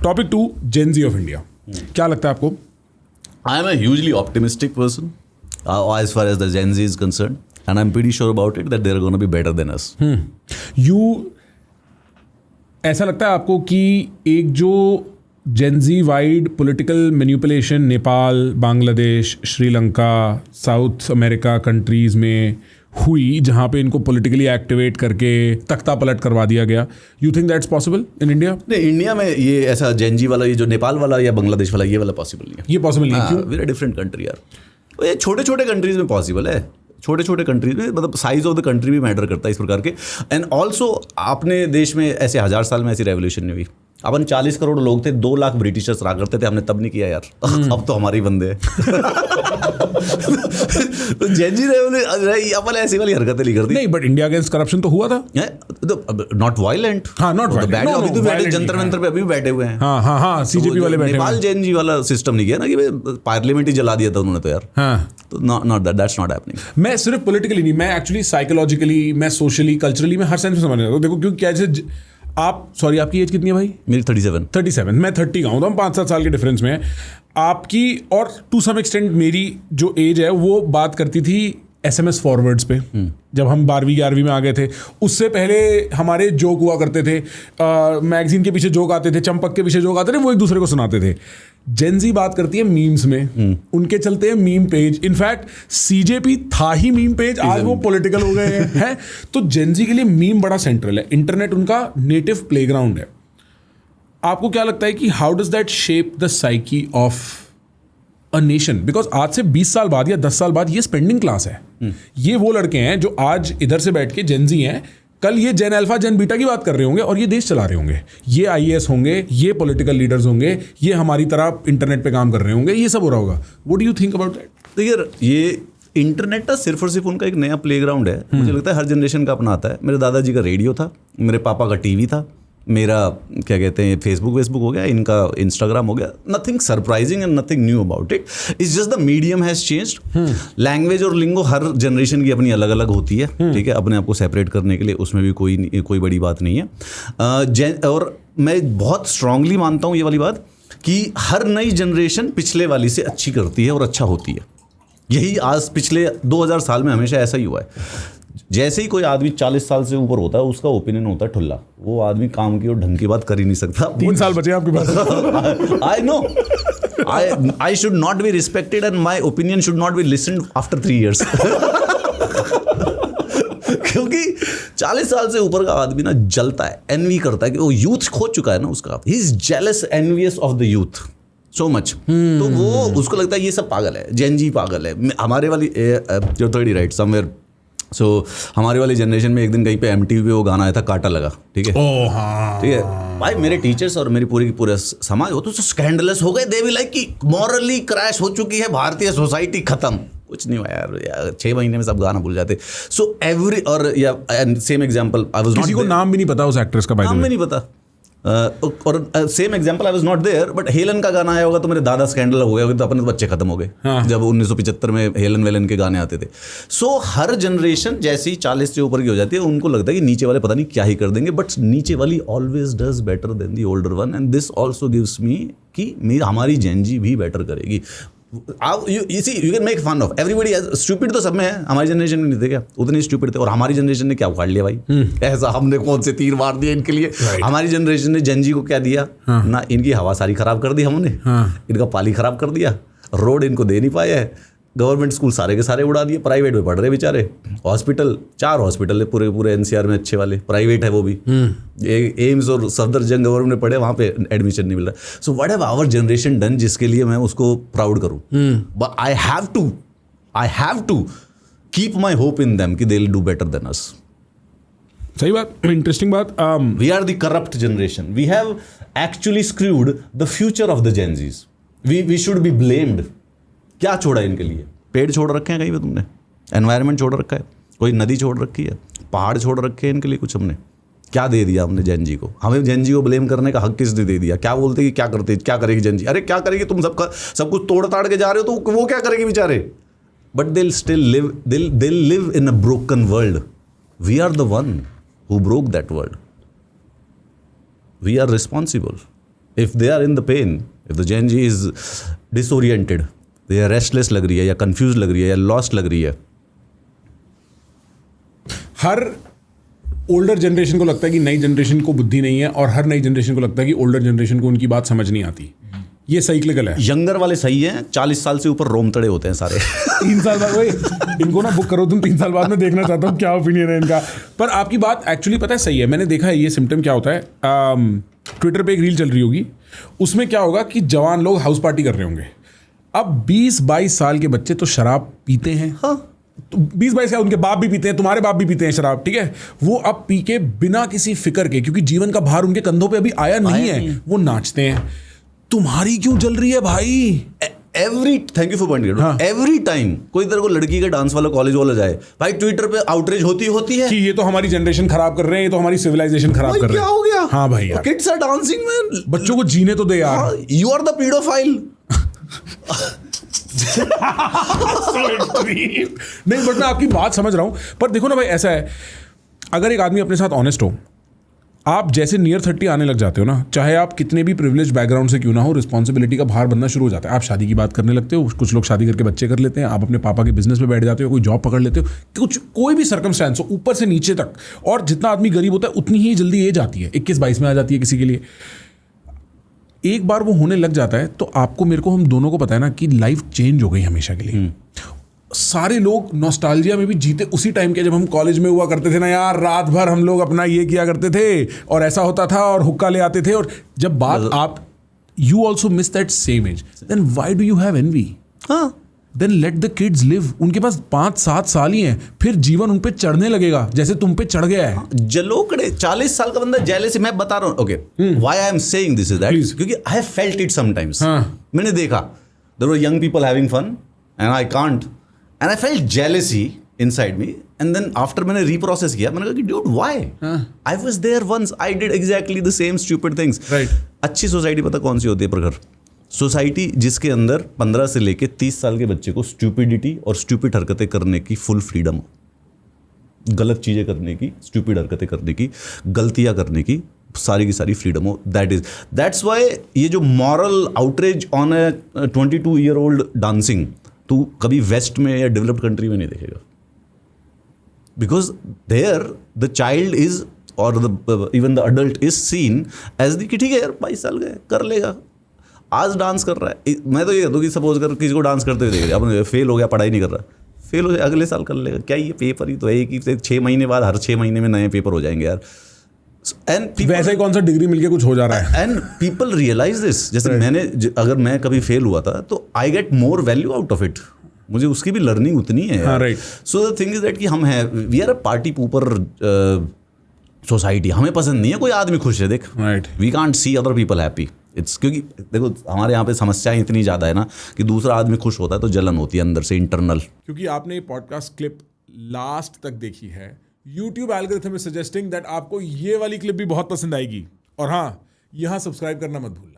Topic 2, Gen Z of India. क्या लगता है आपको? I am a hugely optimistic person as far as the Gen Z is concerned, and I'm pretty sure about it that they're going to be better than us. ऐसा लगता है आपको कि एक जो जेन ज़ी wide political manipulation Nepal, Bangladesh, Sri Lanka, south America countries में हुई, जहाँ पे इनको पॉलिटिकली एक्टिवेट करके तख्ता पलट करवा दिया गया, you think that's possible in India? नहीं, इंडिया में ये ऐसा जेन जी वाला, ये जो नेपाल वाला या बांग्लादेश वाला, ये वाला पॉसिबल नहीं है. ये पॉसिबल नहीं है. क्यों? वेरी डिफरेंट कंट्री यार. ये छोटे छोटे कंट्रीज में पॉसिबल है. छोटे छोटे कंट्रीज में, मतलब साइज ऑफ द कंट्री भी मैटर करता है इस प्रकार के. एंड ऑल्सो अपने देश में ऐसे 1000 साल में ऐसी रेवोल्यूशन नहीं हुई. अपन 40 करोड़ लोग थे, 2 लाख ब्रिटिशर्स रहा करते थे, हमने तब नहीं किया यार. अब तो हमारे ही बंदे हैं. तो जेन जी अपन ऐसी वाली हरकतें नहीं करती. नहीं, बट इंडिया अगेंस्ट करप्शन तो हुआ था. Not violent. हाँ, नॉट वायलेंट. अभी तो बैठे जंतर मंतर पे, अभी भी बैठे हुए हैं. हाँ, सीजेपी वाले बैठे. नेपाल जेन जी वाला सिस्टम नहीं किया ना कि पार्लियामेंट ही जला दिया था उन्होंने तो यार. हाँ, तो नॉट दैट्स नॉट हैपनिंग. मैं सिर्फ पॉलिटिकली नहीं, मैं एक्चुअली साइकोलॉजिकली, मैं सोशली, कल्चरली, मैं हर सेंस में समझ रहा हूँ. देखो, क्योंकि कैसे आप, सॉरी, आपकी एज कितनी है भाई? मेरी 37. मैं 30 का हूँ, तो हम 5-7 साल के डिफरेंस में हैं आपकी. और टू सम एक्सटेंट मेरी जो एज है वो बात करती थी SMS फॉरवर्ड्स पे. जब हम 12वीं-11वीं में आ गए थे, उससे पहले हमारे जोक हुआ करते थे, मैगजीन के पीछे जोक आते थे, चंपक के पीछे जोक आते थे, वो एक दूसरे को सुनाते थे. जेन ज़ी बात करती है मीम्स में. उनके चलते हैं मीम पेज. इनफैक्ट सीजेपी था ही मीम पेज, आज वो पॉलिटिकल हो गए हैं. तो जेन ज़ी के लिए मीम बड़ा सेंट्रल है. इंटरनेट उनका नेटिव प्लेग्राउंड है. आपको क्या लगता है कि how does that shape the psyche of a nation? Because आज से 20 साल बाद या 10 साल बाद ये स्पेंडिंग क्लास है. ये वो लड़के हैं जो आज इधर से बैठ के जेन ज़ी हैं, कल ये जेन अल्फा जेन बीटा की बात कर रहे होंगे और ये देश चला रहे होंगे. ये IAS होंगे, ये पॉलिटिकल लीडर्स होंगे, ये हमारी तरह इंटरनेट पे काम कर रहे होंगे. ये सब हो रहा होगा. What do you think about that? तो यार, ये इंटरनेट ना सिर्फ और सिर्फ उनका एक नया प्लेग्राउंड है. मुझे लगता है हर जनरेशन का अपना आता है. मेरे दादाजी का रेडियो था, मेरे पापा का टीवी था, मेरा क्या कहते हैं फेसबुक हो गया, इनका इंस्टाग्राम हो गया. Nothing surprising and nothing knew about it. It's just the medium has changed. Language और लिंगो हर जनरेशन की अपनी अलग अलग होती है. ठीक है, अपने आप को सेपरेट करने के लिए उसमें भी कोई बड़ी बात नहीं है. और मैं बहुत स्ट्रांगली मानता हूँ ये वाली बात कि हर नई जनरेशन पिछले वाली से अच्छी करती है और अच्छा होती है. यही आज पिछले 2000 साल में हमेशा ऐसा ही हुआ है. जैसे ही कोई आदमी 40 साल से ऊपर होता है, उसका ओपिनियन होता है ठुल्ला. वो आदमी काम की और ढंग की बात कर ही नहीं सकता. 3 साल बचे आपके पास. I know, I should not be respected and my opinion should not be listened after 3 years. क्योंकि 40 साल से ऊपर का आदमी ना जलता है, एनवी करता है कि वो यूथ खो चुका है ना उसका. He is jealous, envious of the youth so much. तो वो उसको लगता है ये सब पागल है, जेन जी पागल है. हमारे वाली जो 30 राइट समवेयर. सो हमारे वाली जनरेशन में एक दिन कहीं पे MTV पे वो गाना आया था, काटा लगा. ठीक है, ठीक है भाई. मेरे टीचर्स और मेरी पूरे समाज वो तो स्कैंडलस हो गए. दे भी लाइक कि मॉरली क्रैश हो चुकी है भारतीय सोसाइटी, खत्म. कुछ नहीं हुआ यार 6 महीने में सब गाना भूल जाते. सो एवरी और या same example, I was not, किसी को नाम भी नहीं पता उस एक्ट्रेस का, नाम भी नहीं पता. और same example, I was not there, but Helen का गाना आया होगा तो मेरे दादा स्कैंडल हो गया, तो अपने तो बच्चे खत्म हो गए. जब 1975 में हेलन वेलन के गाने आते थे. सो हर जनरेशन जैसे ही 40 से ऊपर की हो जाती है, उनको लगता है कि नीचे वाले पता नहीं क्या ही कर देंगे, बट नीचे वाली always does better than the older one. And this also gives me कि हमारी जेन जी भी बेटर करेगी. You can make fun of everybody. Stupid तो सब में है. हमारी जनरेशन में नहीं थे क्या? उतने स्टूपिड थे. और हमारी जनरेशन ने क्या उखाड़ लिया भाई? ऐसा हमने कौन से तीर मार दिए इनके लिए? हमारी जनरेशन ने जेन जी को क्या दिया ना? इनकी हवा सारी खराब कर दी हमने. इनका पाली खराब कर दिया. रोड इनको दे नहीं पाए है. गवर्नमेंट स्कूल सारे के सारे उड़ा दिए. प्राइवेट में पढ़ रहे बेचारे. हॉस्पिटल 4 हॉस्पिटल है पूरे NCR में अच्छे वाले, प्राइवेट है वो भी. एम्स और सफदरजंग गवर्नमेंट में पढ़े, वहाँ पे एडमिशन नहीं मिल रहा. So what have our generation done, जिसके लिए मैं उसको प्राउड करूँ. But I have to keep my hope in them कि they will do better than us. सही बात, इंटरेस्टिंग बात. We are the corrupt generation. We have actually screwed the future of the Gen Zs. We should be blamed. क्या छोड़ा इनके लिए? पेड़ छोड़ रखे हैं कहीं पे तुमने? एनवायरनमेंट छोड़ रखा है? कोई नदी छोड़ रखी है? पहाड़ छोड़ रखे हैं इनके लिए? कुछ हमने क्या दे दिया हमने जेन जी को? हमें जेन जी को ब्लेम करने का हक किसने दे दिया? क्या बोलते कि क्या करते, क्या करेगी जेन जी? अरे क्या करेगी? तुम सब कुछ तोड़ ताड़ के जा रहे हो, तो वो क्या करेगी बेचारे? बट दिल स्टिल लिव, दिल live in a broken world. We are the one who broke that world. We are responsible. If they are in the pain, if the Gen Z is disoriented, ये restless लग रही है या confuse लग रही है या लॉस्ट लग रही है. हर ओल्डर जनरेशन को लगता है कि नई जनरेशन को बुद्धि नहीं है, और हर नई जनरेशन को लगता है कि ओल्डर जनरेशन को उनकी बात समझ नहीं आती. ये साइक्लिकल है. यंगर वाले सही हैं, 40 साल से ऊपर रोमतड़े होते हैं सारे. 3 साल बाद भाई इनको ना बुक करो तुम, 3 साल बाद मैं देखना चाहता हूँ क्या ओपिनियन है इनका. पर आपकी बात एक्चुअली पता है सही है. मैंने देखा है ये सिम्टम क्या होता है. ट्विटर पे एक रील चल रही होगी, उसमें क्या होगा कि जवान लोग हाउस पार्टी कर रहे होंगे. अब 20-22 साल के बच्चे तो शराब पीते हैं. हाँ, तो 20-22 साल उनके बाप भी पीते हैं, तुम्हारे बाप भी पीते हैं शराब, ठीक है. वो अब पी के बिना किसी फिक्र के, क्योंकि जीवन का भार उनके कंधों पे अभी आया नहीं है, वो नाचते हैं. तुम्हारी क्यों जल रही है भाई? Thank you for pointing out. Every time कोई तेरे को लड़की के डांस वाला कॉलेज वाला जाए भाई, ट्विटर पे आउटरीच होती है कि ये तो हमारी जनरेशन खराब कर रहे हैं, ये तो हमारी सिविलाइजेशन खराब कर रहे हैं. क्या हो गया? हाँ भाई यार, किड्स आर डांसिंग मैन, बच्चों को जीने तो दे यार. You are the paedophile. नहीं, बट मैं आपकी बात समझ रहा हूं. पर देखो ना भाई, ऐसा है, अगर एक आदमी अपने साथ ऑनेस्ट हो, आप जैसे नियर 30 आने लग जाते हो ना, चाहे आप कितने भी प्रिविलेज बैकग्राउंड से क्यों ना हो, रिस्पॉन्सिबिलिटी का भार बनना शुरू हो जाता है. आप शादी की बात करने लगते हो, कुछ लोग शादी करके बच्चे कर लेते हैं, आप अपने पापा के बिजनेस में बैठ जाते हो, कोई जॉब पकड़ लेते हो, कुछ कोई भी सर्कमस्टेंस हो ऊपर से नीचे तक. और जितना आदमी गरीब होता है उतनी ही जल्दी एज आती है, 21-22 में आ जाती है किसी के लिए. एक बार वो होने लग जाता है तो आपको, मेरे को, हम दोनों को पता है ना कि लाइफ चेंज हो गई हमेशा के लिए. सारे लोग नॉस्टैल्जिया में भी जीते उसी टाइम के, जब हम कॉलेज में हुआ करते थे ना यार, रात भर हम लोग अपना ये किया करते थे और ऐसा होता था और हुक्का ले आते थे. और जब बात आप, you also miss that same age, then why do you have envy? हाँ, then let the kids live. उनके पास 5-7 साल ही हैं, फिर जीवन उन पे चढ़ने लगेगा जैसे तुम पे चढ़ गया है. जलोकड़े 40 साल का बंदा जेलसी, मैं बता रहा हूँ. Okay, why I am saying this is that, क्योंकि I have felt it sometimes. मैंने देखा there were young people having fun and I can't, and I felt jealousy inside me. And then after मैंने reprocess किया, मैंने कहा कि dude why, I was there once, I did exactly the same stupid things. अच्छी society पता कौन सी होती है प्रखर? सोसाइटी जिसके अंदर 15 से लेके 30 साल के बच्चे को स्टूपिडिटी और स्टूपिड हरकतें करने की फुल फ्रीडम हो, गलत चीज़ें करने की, स्टूपिड हरकतें करने की, गलतियां करने की सारी की सारी फ्रीडम हो. दैट्स वाई ये जो moral outrage on A 22-year-old dancing तू कभी वेस्ट में या डेवलप्ड कंट्री में नहीं देखेगा. Because there the child is, और even the adult is seen as the कि ठीक है यार 22 साल गए कर लेगा, आज डांस कर रहा है. मैं तो ये कहता हूँ कि सपोज कर किसी को डांस करते हुए देख लिया, अपन फेल हो गया, पढ़ाई नहीं कर रहा, फेल हो जाए अगले साल कर लेगा. क्या ये पेपर ही तो है कि 6 महीने बाद, हर 6 महीने में नए पेपर हो जाएंगे यार. एंड वैसे ही कौन सा डिग्री मिलके कुछ हो जा रहा है. And people realise this. जैसे मैंने, अगर मैं कभी फेल हुआ था तो I get more value out of it, मुझे उसकी भी लर्निंग उतनी है. Right. So the thing is that कि हम हैं, we are a party pooper society. हमें पसंद नहीं है कोई आदमी खुश है. देख, right, we can't see other people happy. It's क्योंकि देखो हमारे यहाँ पे समस्याएं इतनी ज़्यादा है ना कि दूसरा आदमी खुश होता है तो जलन होती है अंदर से, इंटरनल. क्योंकि आपने ये पॉडकास्ट क्लिप लास्ट तक देखी है, YouTube algorithm is suggesting that आपको ये वाली क्लिप भी बहुत पसंद आएगी. और हाँ, यहाँ सब्सक्राइब करना मत भूलना.